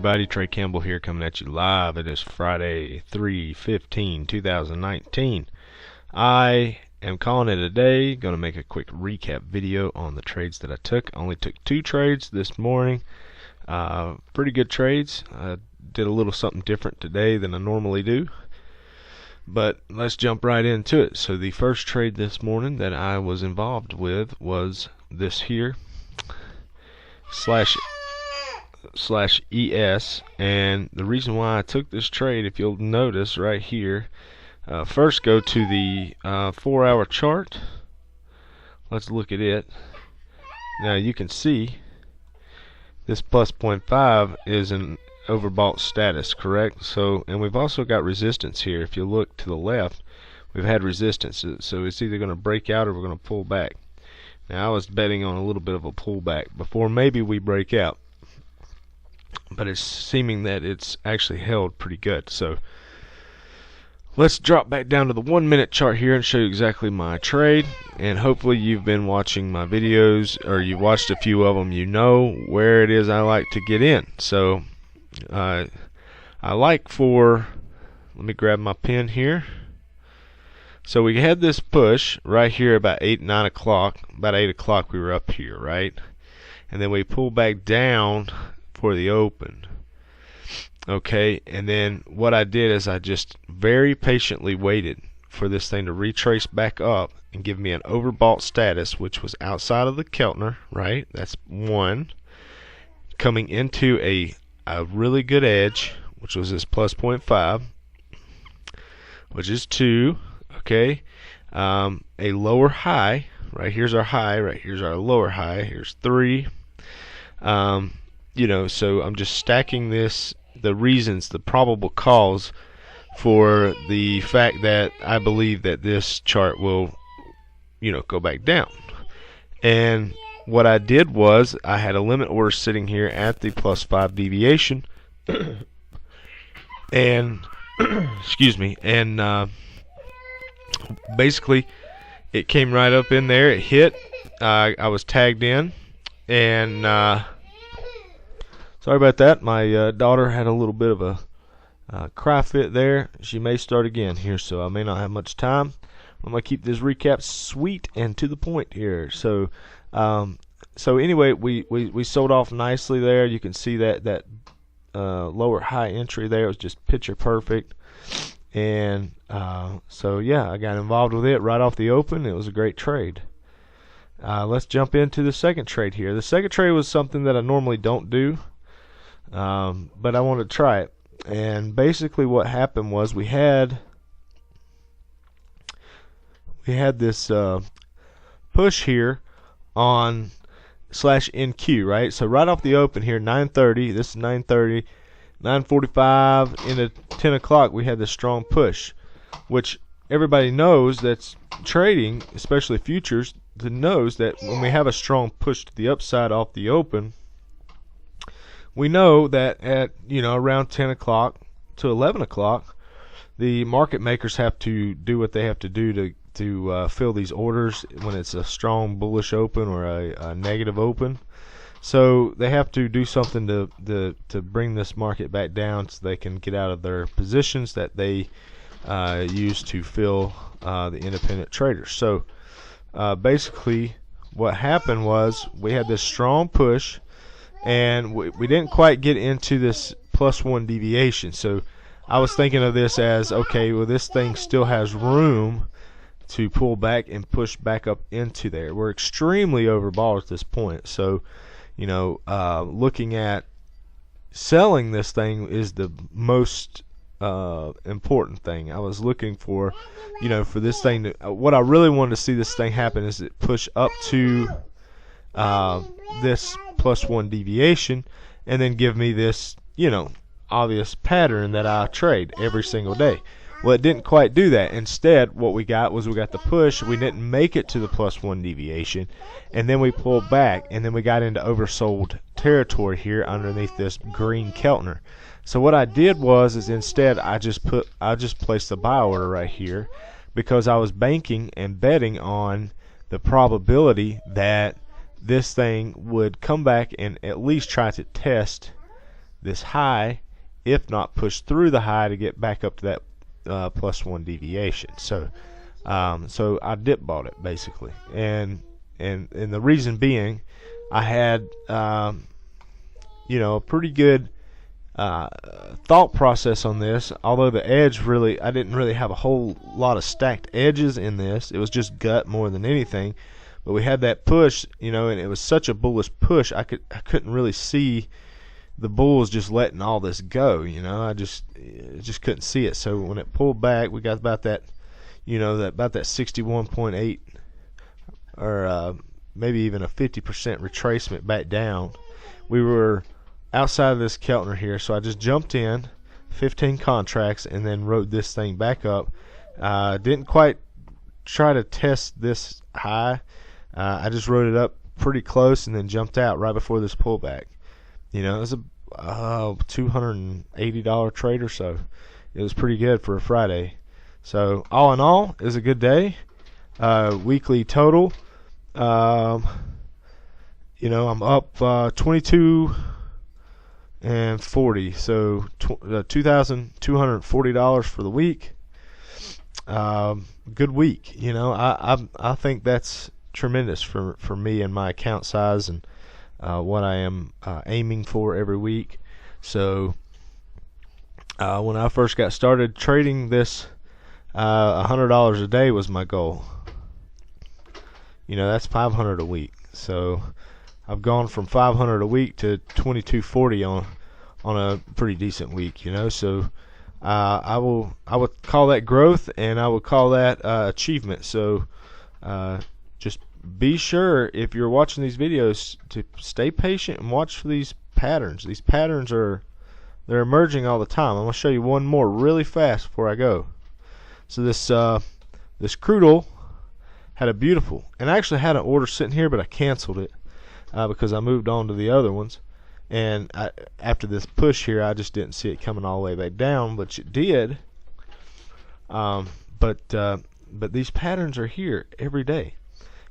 everybody, Trey Campbell here, coming at you live. It is Friday, 3/15/2019. I am calling it a day. Going to make a quick recap video on the trades that I took. I only took 2 trades this morning. Pretty good trades. I did a little something different today than I normally do. But let's jump right into it. So the first trade this morning that I was involved with was this here, slash ES, and the reason why I took this trade, if you'll notice right here, first go to the 4-hour chart. Let's look at it. Now you can see this plus 0.5 is an overbought status, correct? So, and we've also got resistance here. If you look to the left, we've had resistance, so it's either going to break out or we're going to pull back. Now I was betting on a little bit of a pullback before maybe we break out, but it's seeming that it's actually held pretty good. So let's drop back down to the 1-minute chart here and show you exactly my trade. And hopefully you've been watching my videos, or you've watched a few of them. You know where it is I like to get in. So I like for, let me grab my pen here. So we had this push right here about 9 o'clock. About 8 o'clock we were up here, right? And then we pull back down for the open. Okay, and then what I did is I just very patiently waited for this thing to retrace back up and give me an overbought status, which was outside of the Keltner, right? That's 1. Coming into a really good edge, which was this plus 0.5, which is 2. Okay, a lower high, right here's our high, right here's our lower high, here's 3. You know, so I'm just stacking this, the reasons, the probable cause for the fact that I believe that this chart will, you know, go back down. And what I did was I had a limit order sitting here at the plus 5 deviation and excuse me, and basically it came right up in there. It hit. I was tagged in, and sorry about that. My daughter had a little bit of a cry fit there. She may start again here, so I may not have much time. I'm gonna keep this recap sweet and to the point here. So anyway, we sold off nicely there. You can see that lower high entry there was just picture perfect. And so yeah, I got involved with it right off the open. It was a great trade. Let's jump into the second trade here. The second trade was something that I normally don't do, but I wanted to try it. And basically what happened was we had this push here on /NQ, right? So right off the open here, 9:30. This is 9:30. 9:45 into 10 o'clock, we had this strong push, which everybody knows that's trading, especially futures, that knows that when we have a strong push to the upside off the open, we know that at, you know, around 10 o'clock to 11 o'clock, the market makers have to do what they have to do to fill these orders when it's a strong bullish open or a negative open. So they have to do something to bring this market back down so they can get out of their positions that they use to fill the independent traders. So basically what happened was we had this strong push, and we didn't quite get into this plus 1 deviation. So I was thinking of this as, okay, well, this thing still has room to pull back and push back up into there. We're extremely overbought at this point. So, you know, looking at selling this thing is the most important thing. I was looking for, you know, for this thing to, what I really wanted to see this thing happen is it push up to this plus 1 deviation and then give me this, you know, obvious pattern that I trade every single day. Well, it didn't quite do that. Instead, what we got was we got the push. We didn't make it to the plus 1 deviation, and then we pulled back, and then we got into oversold territory here underneath this green Keltner. So what I did was instead I just placed the buy order right here, because I was banking and betting on the probability that this thing would come back and at least try to test this high, if not push through the high to get back up to that +1 deviation. So so I dip bought it basically, and the reason being, I had you know, a pretty good thought process on this. Although the edge really, I didn't really have a whole lot of stacked edges in this. It was just gut more than anything. But we had that push, you know, and it was such a bullish push. I couldn't really see the bulls just letting all this go. You know, I just couldn't see it. So when it pulled back, we got about that, you know, about that 61.8 or maybe even a 50% retracement back down. We were outside of this Keltner here, so I just jumped in 15 contracts and then rode this thing back up. Didn't quite try to test this high. I just rode it up pretty close and then jumped out right before this pullback. You know, it was a $280 trade or so. It was pretty good for a Friday. So all in all, it was a good day. Weekly total, you know, I'm up 22 and 40, so $2,240 for the week. Good week. You know, I think that's tremendous for me and my account size and what I am aiming for every week. So when I first got started trading this, $100 a day was my goal. You know, that's $500 a week. So I've gone from $500 a week to $2,240 on a pretty decent week. You know, so I would call that growth, and I would call that achievement. So just be sure, if you're watching these videos, to stay patient and watch for these patterns. These patterns they're emerging all the time. I'm going to show you one more really fast before I go. So this crude oil had a beautiful, and I actually had an order sitting here, but I canceled it because I moved on to the other ones. And after this push here, I just didn't see it coming all the way back down, but it did. But these patterns are here every day.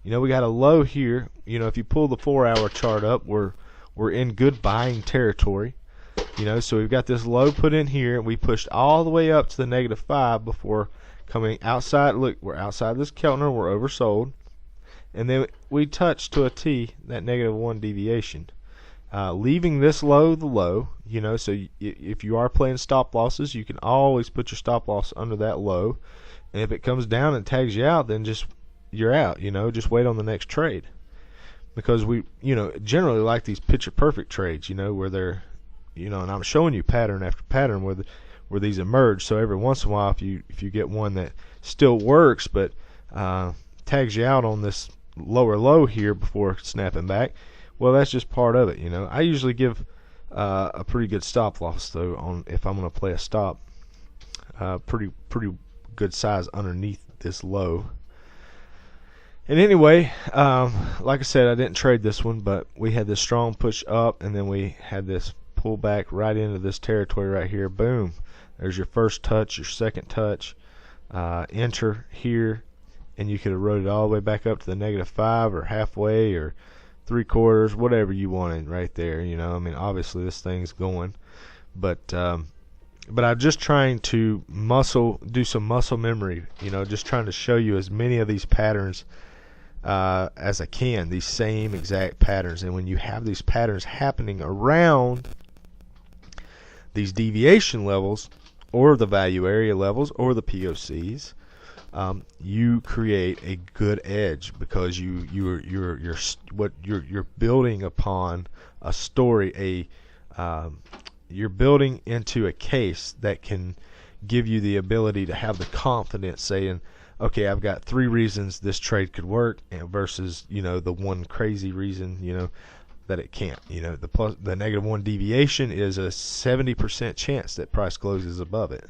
You know, we got a low here. You know, if you pull the 4-hour chart up, we're in good buying territory. You know, so we've got this low put in here, and we pushed all the way up to the -5 before coming outside. Look, we're outside this Keltner. We're oversold, and then we touched to a T that -1 deviation, leaving this low the low. You know, so if you are playing stop losses, you can always put your stop loss under that low, and if it comes down and tags you out, then you're out. You know, just wait on the next trade, because we, you know, generally like these picture perfect trades. You know, where they're, you know, and I'm showing you pattern after pattern where these emerge. So every once in a while, if you get one that still works but tags you out on this lower low here before snapping back, well, that's just part of it. You know, I usually give a pretty good stop loss though on if I'm going to play a stop, pretty good size underneath this low. And anyway, like I said, I didn't trade this one, but we had this strong push up, and then we had this pull back right into this territory right here. Boom, there's your first touch, your second touch, enter here, and you could have rode it all the way back up to the -5 or halfway or 3/4, whatever you wanted right there. You know, I mean, obviously this thing's going, but I'm just trying to do some muscle memory. You know, just trying to show you as many of these patterns as I can, these same exact patterns. And when you have these patterns happening around these deviation levels or the value area levels or the POCs, you create a good edge, because you're building upon a story, you're building into a case that can give you the ability to have the confidence saying, okay, I've got 3 reasons this trade could work, and versus, you know, the one crazy reason, you know, that it can't. You know, the -1 deviation is a 70% chance that price closes above it.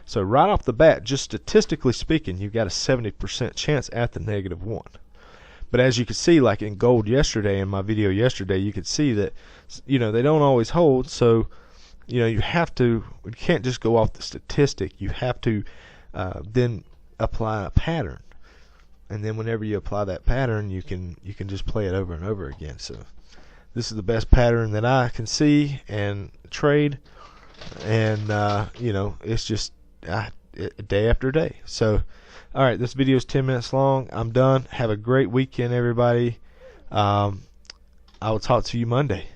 So right off the bat, just statistically speaking, you've got a 70% chance at the -1. But as you can see, like in gold yesterday, in my video yesterday, you could see that, you know, they don't always hold. So, you know, you can't just go off the statistic. You have to then apply a pattern, and then whenever you apply that pattern, you can just play it over and over again. So This is the best pattern that I can see and trade, and you know, it's just day after day. So alright, this video is 10 minutes long. I'm done. Have a great weekend, everybody. I will talk to you Monday.